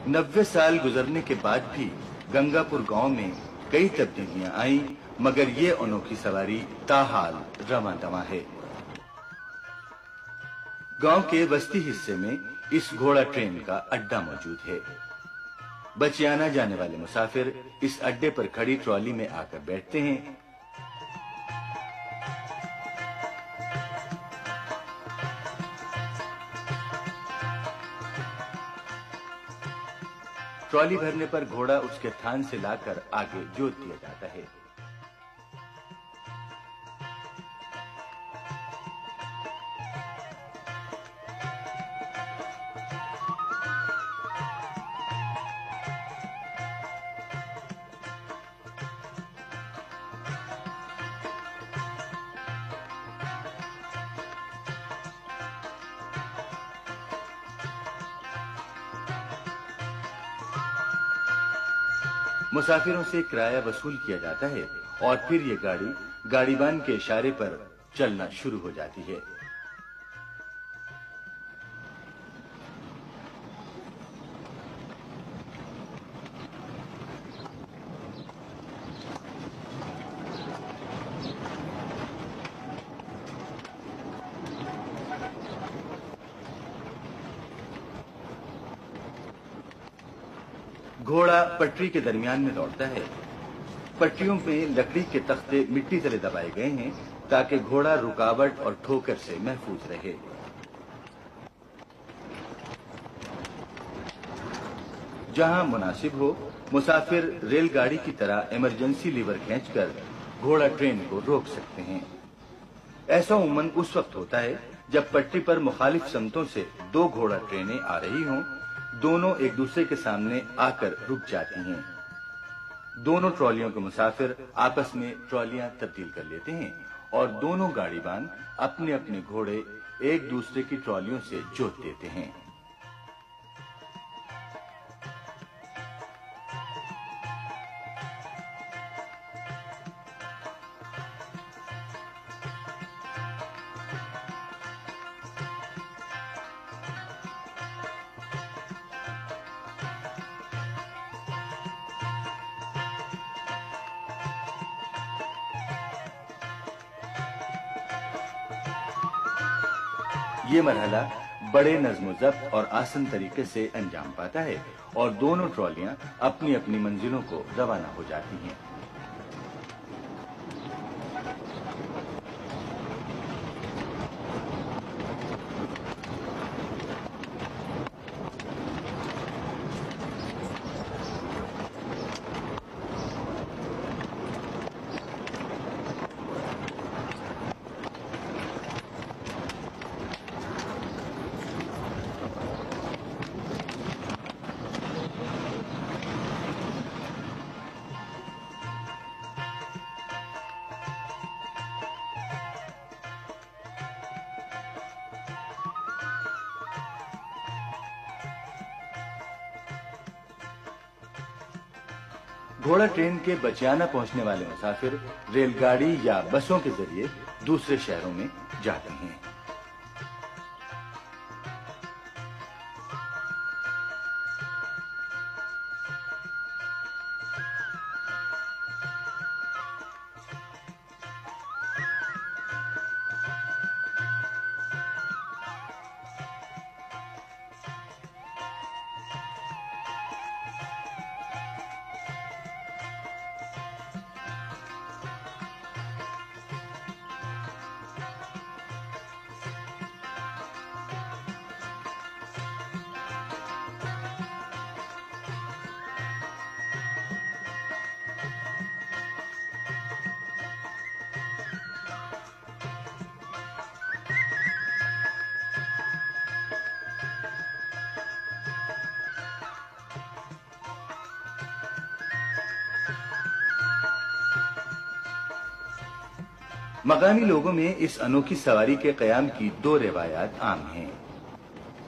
90 साल गुजरने के बाद भी गंगापुर गांव में कई तब्दीलियां आईं, मगर ये अनोखी सवारी ताहाल रवां दवां है। गांव के बस्ती हिस्से में इस घोड़ा ट्रेन का अड्डा मौजूद है। बचियाना जाने वाले मुसाफिर इस अड्डे पर खड़ी ट्रॉली में आकर बैठते हैं। ट्रॉली भरने पर घोड़ा उसके थान से लाकर आगे जोत दिया जाता है। मुसाफिरों से किराया वसूल किया जाता है और फिर ये गाड़ी गाड़ीबान के इशारे पर चलना शुरू हो जाती है। घोड़ा पटरी के दरमियान में दौड़ता है। पटरियों में लकड़ी के तख्ते मिट्टी तले दबाए गए हैं ताकि घोड़ा रुकावट और ठोकर से महफूज रहे। जहां मुनासिब हो, मुसाफिर रेलगाड़ी की तरह इमरजेंसी लीवर खींचकर घोड़ा ट्रेन को रोक सकते हैं। ऐसा उमूमन उस वक्त होता है जब पटरी पर मुखालिफ समतों से दो घोड़ा ट्रेनें आ रही हों। दोनों एक दूसरे के सामने आकर रुक जाती हैं। दोनों ट्रॉलियों के मुसाफिर आपस में ट्रॉलियां तब्दील कर लेते हैं और दोनों गाड़ीबान अपने अपने घोड़े एक दूसरे की ट्रॉलियों से जोत देते हैं। ये मरहला बड़े नज़्म-ओ-ज़ब्त और आसान तरीके से अंजाम पाता है और दोनों ट्रॉलियां अपनी अपनी मंजिलों को रवाना हो जाती हैं। घोड़ा ट्रेन के बचियाना पहुंचने वाले मुसाफिर रेलगाड़ी या बसों के जरिए दूसरे शहरों में जाते हैं। मकामी लोगों में इस अनोखी सवारी के कयाम की दो रिवायात आम हैं।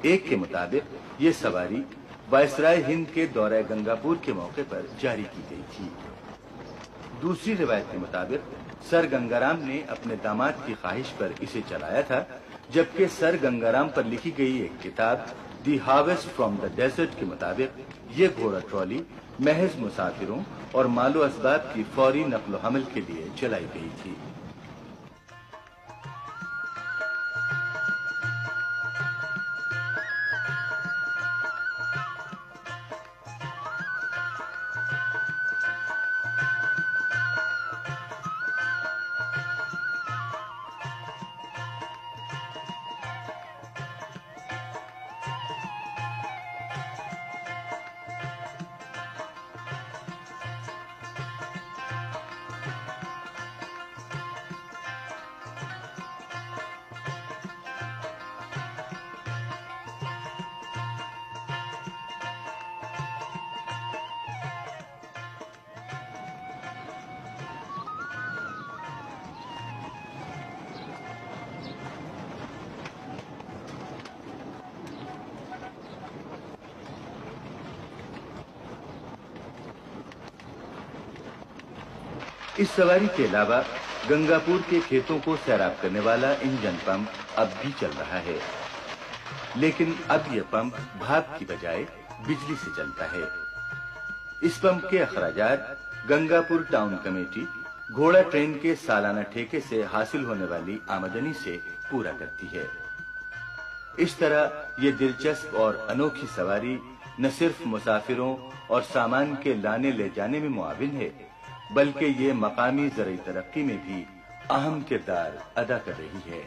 एक के मुताबिक ये सवारी वायसराय हिंद के दौरे गंगापुर के मौके पर जारी की गई थी। दूसरी रिवायत के मुताबिक सर गंगाराम ने अपने दामाद की ख्वाहिश पर इसे चलाया था, जबकि सर गंगाराम पर लिखी गई एक किताब दी हार्वेस्ट फ्रॉम द डेजर्ट के मुताबिक ये घोड़ा ट्रॉली महज मुसाफिरों और मालो असबाब की फौरी नकलो हमल के लिए चलाई गई थी। इस सवारी के अलावा गंगापुर के खेतों को सैराब करने वाला इंजन पंप अब भी चल रहा है, लेकिन अब यह पंप भाप की बजाय बिजली से चलता है। इस पंप के अखराजात गंगापुर टाउन कमेटी घोड़ा ट्रेन के सालाना ठेके से हासिल होने वाली आमदनी से पूरा करती है। इस तरह ये दिलचस्प और अनोखी सवारी न सिर्फ मुसाफिरों और सामान के लाने ले जाने में मुआविन है, बल्कि ये मकामी ज़राई तरक्की में भी अहम किरदार अदा कर रही है।